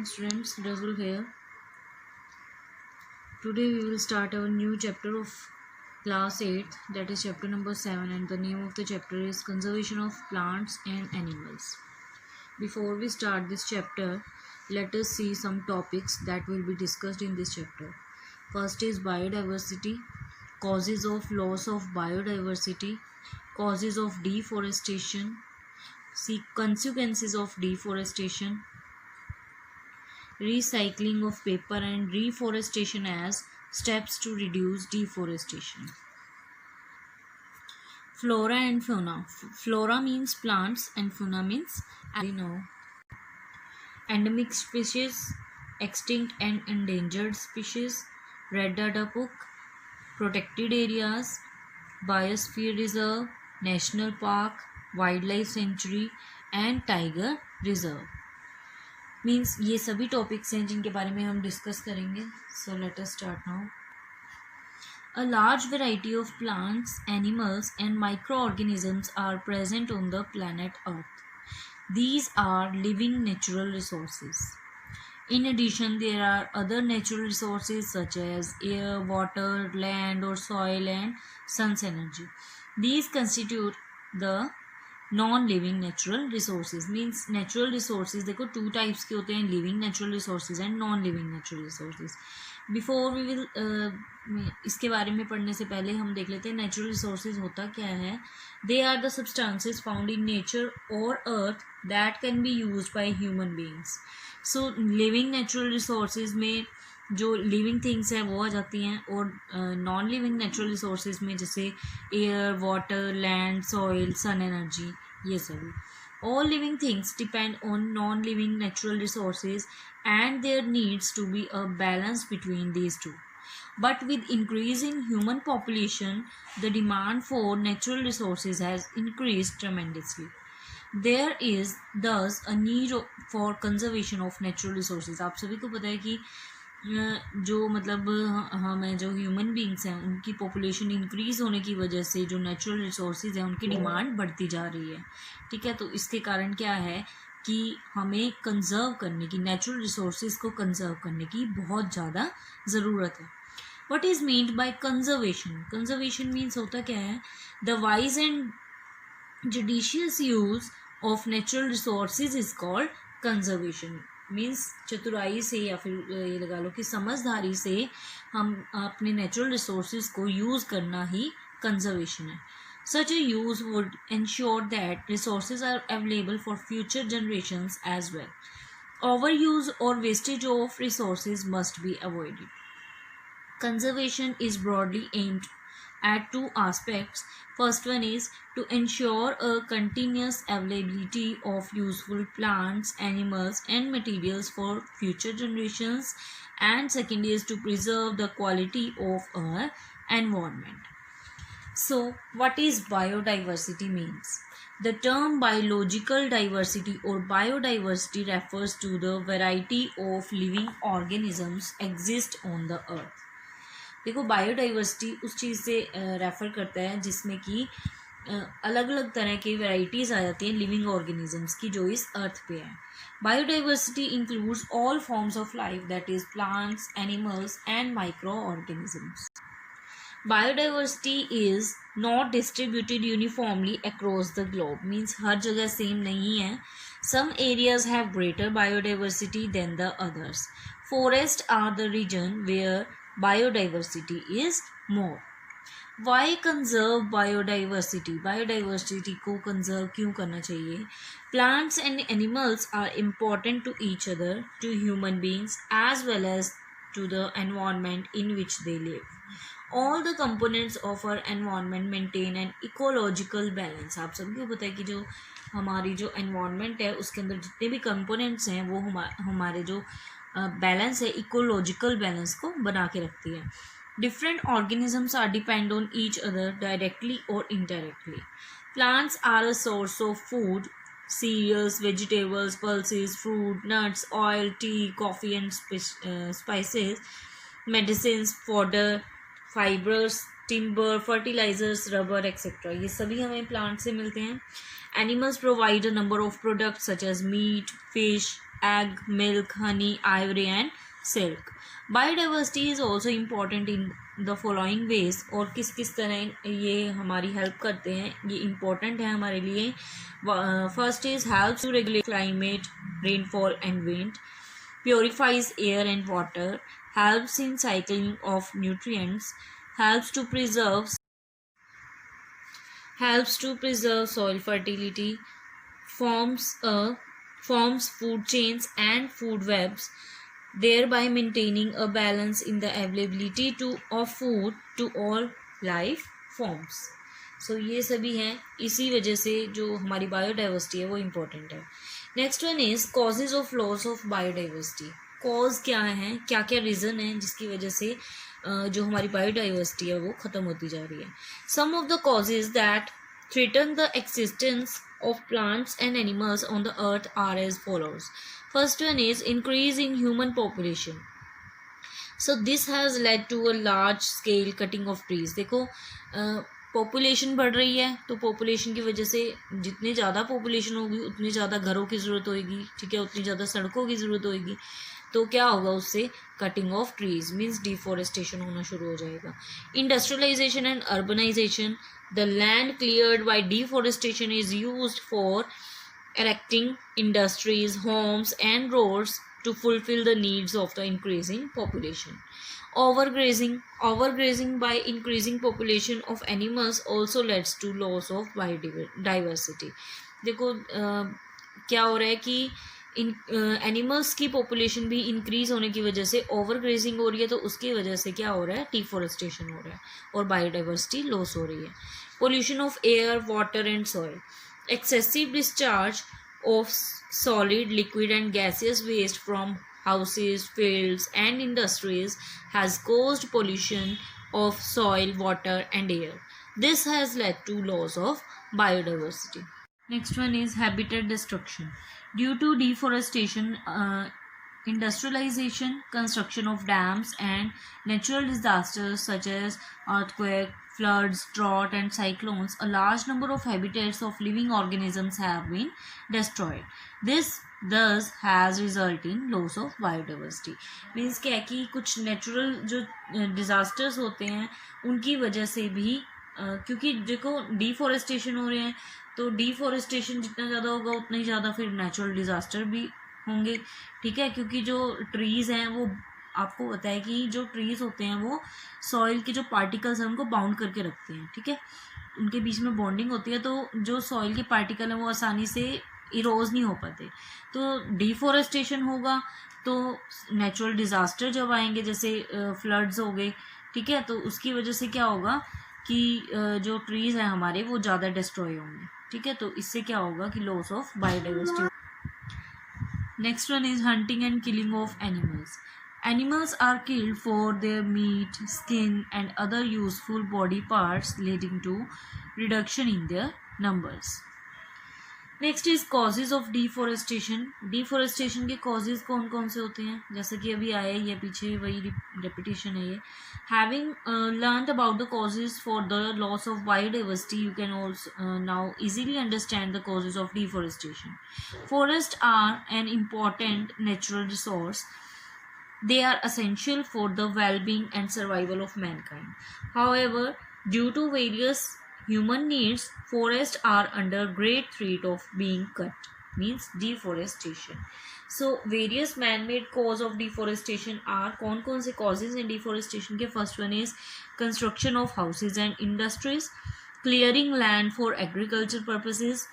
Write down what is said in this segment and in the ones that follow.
students, Razul here. Today we will start our new chapter of class 8, that is chapter number 7, and the name of the chapter is Conservation of Plants and Animals. Before we start this chapter, let us see some topics that will be discussed in this chapter. First is biodiversity, causes of loss of biodiversity, causes of deforestation, consequences of deforestation, recycling of paper and reforestation as steps to reduce deforestation. Flora and fauna. Flora means plants and fauna means endemic species, extinct and endangered species, red data book, protected areas, biosphere reserve, national park, wildlife sanctuary and tiger reserve. Means ये सभी topics हैं जिनके बारे में हम discuss करेंगे. So let us start now. A large variety of plants, animals and microorganisms are present on the planet Earth. These are living natural resources. In addition, there are other natural resources such as air, water, land or soil and sun's energy. These constitute the non-living natural resources. Means natural resources देखो two types के होते हैं, living natural resources and non-living natural resources. Before we will इसके बारे में पढ़ने से पहले हम देख लेते हैं natural resources होता क्या है. They are the substances found in nature or earth that can be used by human beings. So living natural resources में जो लिविंग थिंग्स हैं वो आ जाती हैं, और नॉन लिविंग नेचुरल रिसोर्सेज में जैसे air, water, land, soil, sun energy, ये सभी. All living things depend on non living natural resources and there needs to be a balance between these two. But with increasing human population, the demand for natural resources has increased tremendously. There is thus a need for conservation of natural resources. आप सभी को पता है कि जो मतलब हमें जो ह्यूमन बींग्स हैं उनकी पॉपुलेशन इंक्रीज़ होने की वजह से जो नेचुरल रिसोर्सेज हैं उनकी डिमांड बढ़ती जा रही है. ठीक है, तो इसके कारण क्या है कि हमें कंजर्व करने की, नेचुरल रिसोर्सेज को कंजर्व करने की बहुत ज़्यादा ज़रूरत है. What is meant by conservation? Conservation means होता क्या है? The wise and judicious use of natural resources is called conservation. Means चतुराई से या फिर ये लगा लो कि समझदारी से हम अपने नेचुरल रिसोर्सेज को यूज़ करना ही कंजर्वेशन है. Such a use would ensure that resources are available for future generations as well. Overuse or wastage of resources must be avoided. Conservation is broadly aimed at two aspects. First one is to ensure a continuous availability of useful plants, animals and materials for future generations, and second is to preserve the quality of our environment. So what is biodiversity means? The term biological diversity or biodiversity refers to the variety of living organisms exist on the earth. देखो, biodiversity उस चीज़ से refer करता है जिसमें कि अलग अलग तरह की वैराइटीज़ आ जाती हैं लिविंग ऑर्गेनिजम्स की जो इस अर्थ पे है. Biodiversity includes all forms of life, that is plants, animals and micro organisms. Biodiversity is not distributed uniformly across the globe. Means हर जगह सेम नहीं है. Some areas have greater biodiversity than the others. Forest are the region where biodiversity is more. Why conserve biodiversity? Biodiversity को conserve क्यों करना चाहिए? Plants and animals are important to each other, to human beings as well as to the environment in which they live. All the components of our environment maintain an ecological balance. आप सबको पता है कि जो हमारी जो environment है उसके अंदर जितने भी components हैं वो हमारे जो बैलेंस है, इकोलॉजिकल बैलेंस को बना के रखती है. Different organisms are depend on each other directly और indirectly. Plants are a source of food, cereals, vegetables, pulses, fruit, nuts, oil, tea, coffee and spices, medicines, fodder, fibers, timber, fertilizers, rubber, etc. ये सभी हमें plant से मिलते हैं. Animals provide a number of products such as meat, fish, egg, milk, honey, ivory and silk. Biodiversity is also important in the following ways. और किस किस तरह ये हमारी हेल्प करते हैं, ये important है हमारे लिए. First is helps to regulate climate, rainfall and wind, purifies air and water, helps in cycling of nutrients, helps to preserve soil fertility, forms food chains and food webs, thereby maintaining a balance in the availability of food to all life forms. सो ये सभी हैं, इसी वजह से जो हमारी biodiversity है वो इम्पोर्टेंट है. Next one is causes of loss of biodiversity. Cause क्या है, क्या क्या रीज़न है जिसकी वजह से जो हमारी बायोडाइवर्सिटी है वो ख़त्म होती जा रही है. Some of the causes that threaten the existence of plants and animals on the earth are as follows. First one is increase in human population. So this has led to a large scale cutting of trees. देखो population बढ़ रही है, तो population की वजह से जितनी ज़्यादा पॉपुलेशन होगी उतनी ज़्यादा घरों की ज़रूरत होगी, ठीक है, उतनी ज़्यादा सड़कों की ज़रूरत होगी. तो क्या होगा उससे, cutting of trees means deforestation होना शुरू हो जाएगा. Industrialisation and urbanisation. The land cleared by deforestation is used for erecting industries, homes and roads to fulfill the needs of the increasing population. Overgrazing by increasing population of animals also leads to loss of biodiversity. देखो क्या हो रहा है कि इन animals की population भी increase होने की वजह से ओवरग्रेजिंग हो रही है, तो उसकी वजह से क्या हो रहा है, डिफॉरेस्टेशन हो रहा है और बायोडाइवर्सिटी लॉस हो रही है. Pollution of air, water and soil. Excessive discharge of solid, liquid and gaseous waste from houses, fields and industries has caused pollution of soil, water and air. This has led to loss of biodiversity. Next one is habitat destruction. Due to deforestation, industrialization, construction of dams and natural disasters such as earthquake, floods, drought and cyclones, a large number of habitats of living organisms have been destroyed. This thus has resulted in loss of biodiversity. Means क्या है कि कुछ natural जो disasters होते हैं उनकी वजह से भी क्योंकि देखो डिफॉरेस्टेशन हो रहे हैं, तो डिफॉरेस्टेशन जितना ज़्यादा होगा उतना ही ज़्यादा फिर नेचुरल डिज़ास्टर भी होंगे, ठीक है, क्योंकि जो ट्रीज़ हैं वो आपको पता है कि जो ट्रीज़ होते हैं वो सॉइल के जो पार्टिकल्स हैं उनको बाउंड करके रखते हैं, ठीक है, उनके बीच में बॉन्डिंग होती है, तो जो सॉइल के पार्टिकल हैं वो आसानी से इरोज नहीं हो पाते. तो डिफॉरेस्टेशन होगा तो नेचुरल डिज़ास्टर जब आएंगे जैसे फ्लड्स हो गए, ठीक है, तो उसकी वजह से क्या होगा कि जो ट्रीज़ हैं हमारे वो ज़्यादा डिस्ट्रॉय होंगे, ठीक है, तो इससे क्या होगा कि loss of biodiversity. Next one is hunting and killing of animals. Animals are killed for their meat, skin and other useful body parts, leading to reduction in their numbers. Next is causes of deforestation. Deforestation के causes कौन कौन से होते हैं, जैसे कि अभी आया ये पीछे वही repetition है ये. Having learned about the causes for the loss of biodiversity, you can also now easily understand the causes of deforestation. Forests are an important natural resource. They are essential for the well-being and survival of mankind. However, due to various human needs, forests are under great threat of being cut, means deforestation. So various man-made cause of deforestation are कौन से causes in deforestation के. First one is construction of houses and industries, clearing land for agriculture purposes,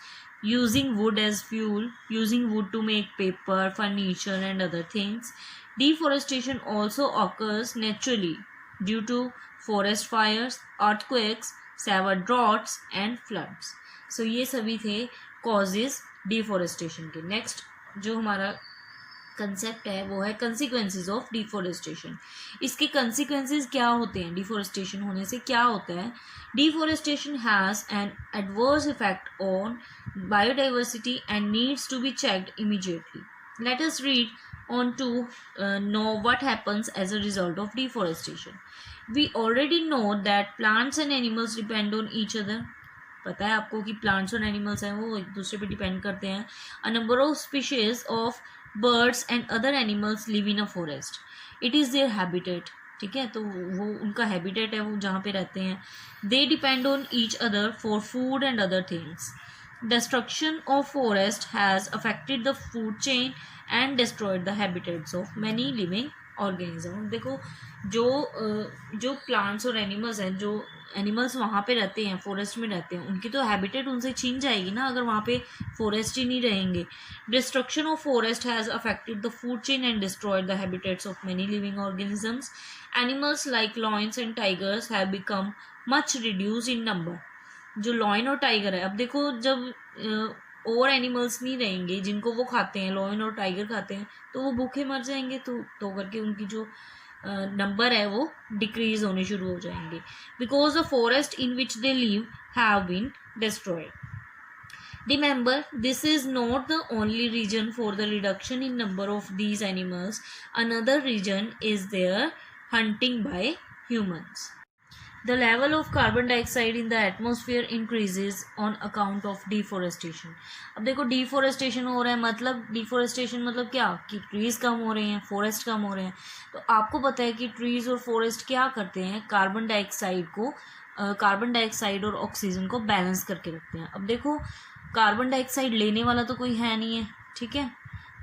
using wood as fuel, using wood to make paper, furniture and other things. Deforestation also occurs naturally due to forest fires, earthquakes, severe droughts and floods. So ये सभी थे causes deforestation के. Next जो हमारा concept है वो है consequences of deforestation. इसके consequences क्या होते हैं, deforestation होने से क्या होता है. Deforestation has an adverse effect on biodiversity and needs to be checked immediately. Let us read on to know what happens as a result of deforestation. We already know that plants and animals depend on each other. पता है आपको कि plants और animals हैं वो एक दूसरे पे depend करते हैं. A number of species of birds and other animals live in a forest. It is their habitat. ठीक है, तो वो उनका हैबिटेट है, वो जहाँ पे रहते हैं. They depend on each other for food and other things. Destruction of forest has affected the food chain and destroyed the habitats of many living organisms. देखो जो प्लांट्स और एनिमल्स हैं, जो एनिमल्स वहाँ पे रहते हैं, फॉरेस्ट में रहते हैं, उनकी तो हैबिटेट उनसे छीन जाएगी ना अगर वहाँ पे फॉरेस्ट ही नहीं रहेंगे. Destruction of forest has affected the food chain and destroyed the habitats of many living organisms. Animals like lions and tigers have become much reduce in number. जो लॉयन और टाइगर है, अब देखो जब और एनिमल्स नहीं रहेंगे जिनको वो खाते हैं, लॉयन और टाइगर खाते हैं, तो वो भूखे मर जाएंगे, तो करके उनकी जो नंबर है वो डिक्रीज होने शुरू हो जाएंगे. Because the forest in which they live have been destroyed. Remember, this is not the only reason for the reduction in number of these animals. Another reason is their hunting by humans. The level of carbon dioxide in the atmosphere increases on account of deforestation. अब देखो deforestation हो रहा है, मतलब deforestation मतलब क्या कि trees कम हो रहे हैं, फॉरेस्ट कम हो रहे हैं. तो आपको पता है कि ट्रीज़ और फॉरेस्ट क्या करते हैं, कार्बन डाइऑक्साइड और ऑक्सीजन को बैलेंस करके रखते हैं. अब देखो कार्बन डाइऑक्साइड लेने वाला तो कोई है नहीं है, ठीक है,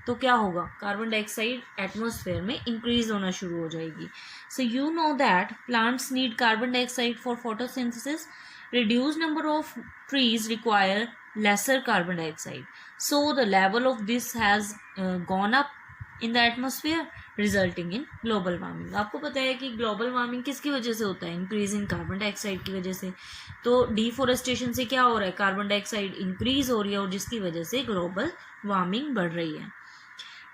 तो क्या होगा, कार्बन डाइऑक्साइड एटमॉस्फेयर में इंक्रीज होना शुरू हो जाएगी. So you know that plants need carbon dioxide for photosynthesis. Reduce number of trees require lesser carbon dioxide, so the level of this has gone up in the atmosphere, resulting in global warming. आपको पता है कि global warming किसकी वजह से होता है, increase in carbon dioxide की वजह से. तो डिफोरेस्टेशन से क्या हो रहा है, कार्बन डाइऑक्साइड इंक्रीज हो रही है और जिसकी वजह से ग्लोबल वार्मिंग बढ़ रही है.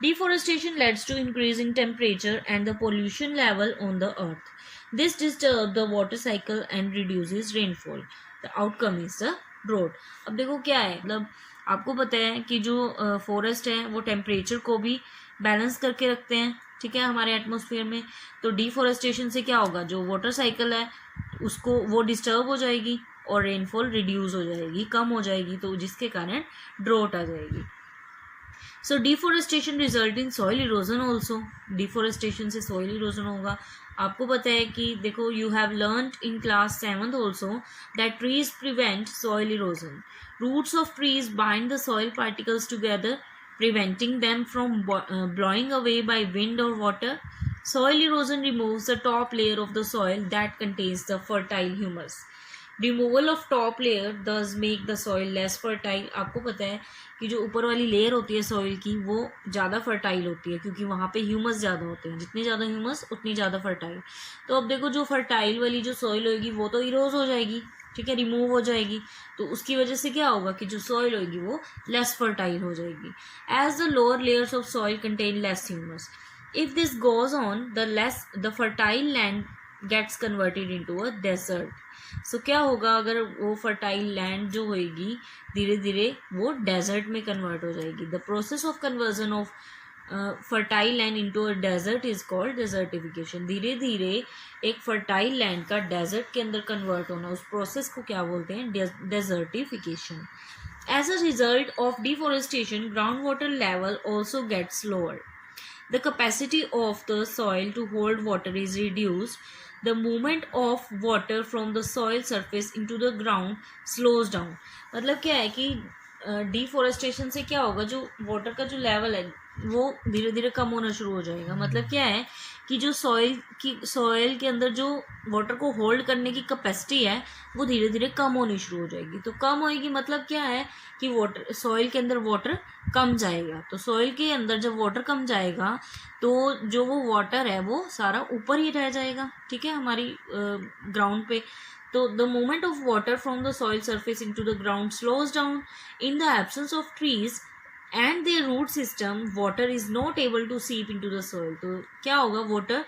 Deforestation leads to increase in temperature and the pollution level on the earth. This disturbs the water cycle and reduces rainfall. The outcome is the drought. अब देखो क्या है, मतलब आपको पता है कि जो फॉरेस्ट है वो टेम्परेचर को भी बैलेंस करके रखते हैं, ठीक है, हमारे एटमॉस्फेयर में. तो डिफोरेस्टेशन से क्या होगा, जो वाटर साइकिल है उसको वो डिस्टर्ब हो जाएगी और रेनफॉल रिड्यूस हो जाएगी, कम हो जाएगी, तो जिसके कारण ड्रोट आ जाएगी. So deforestation result in soil erosion also. Deforestation से सॉइल इरोजन होगा. आपको पता है कि देखो you have learned in class 7th also that trees prevent soil erosion. Roots of trees bind the soil particles together, preventing them from blowing away by wind or water. Soil erosion removes the top layer of the soil that contains the fertile humus. Removal of top layer does make the soil less fertile. आपको पता है कि जो ऊपर वाली layer होती है soil की वो ज़्यादा फर्टाइल होती है क्योंकि वहाँ पे ह्यूमस ज़्यादा होते हैं. जितनी ज़्यादा ह्यूमस उतनी ज़्यादा फर्टाइल. तो अब देखो जो फर्टाइल वाली जो सॉइल होगी वो तो इरोज हो जाएगी, ठीक है, रिमूव हो जाएगी. तो उसकी वजह से क्या होगा कि जो सॉइल होगी वो लेस फर्टाइल हो जाएगी. As the lower layers of soil contain less humus. If this goes on the fertile land gets converted into a desert. So क्या होगा, अगर वो फर्टाइल लैंड जो होगी धीरे धीरे वो डेजर्ट में कन्वर्ट हो जाएगी. The process of conversion of fertile land into a desert is called desertification. धीरे धीरे एक फर्टाइल लैंड का डेजर्ट के अंदर कन्वर्ट होना, उस प्रोसेस को क्या बोलते हैं, desertification. As a result of deforestation ground water level also gets lower. The capacity of the soil to hold water is reduced. The movement of water from the soil surface into the ground slows down. मतलब क्या है कि deforestation से क्या होगा, जो water का जो लेवल है वो धीरे धीरे कम होना शुरू हो जाएगा. मतलब क्या है कि जो सॉइल के अंदर जो वाटर को होल्ड करने की कैपेसिटी है वो धीरे धीरे कम होनी शुरू हो जाएगी. तो कम होएगी मतलब क्या है कि वाटर सॉइल के अंदर वाटर कम जाएगा. तो सॉइल के अंदर जब वाटर कम जाएगा तो जो वो वाटर है वो सारा ऊपर ही रह जाएगा, ठीक है, हमारी ग्राउंड पे. तो the movement of water from the soil surface into the ground slows down. In the absence of trees and their root system, water is not able to seep into the soil. तो क्या होगा, water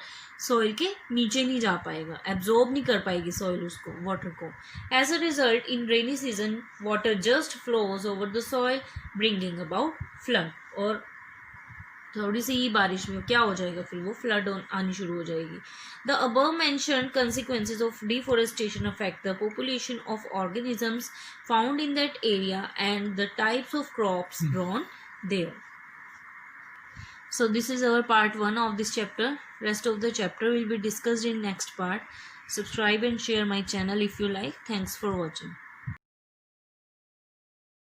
soil के नीचे नहीं जा पाएगा, absorb नहीं कर पाएगी सॉइल उसको, वाटर को. As a result in rainy season water just flows over the soil bringing about flood. और थोड़ी सी ही बारिश में क्या हो जाएगा, फिर वो फ्लड आनी शुरू हो जाएगी. The above mentioned consequences of deforestation affect the population of organisms found in that area and the types of crops grown there. So this is our part 1 of this chapter. Rest of the chapter will be discussed in next part. Subscribe and share my channel if you like. Thanks for watching.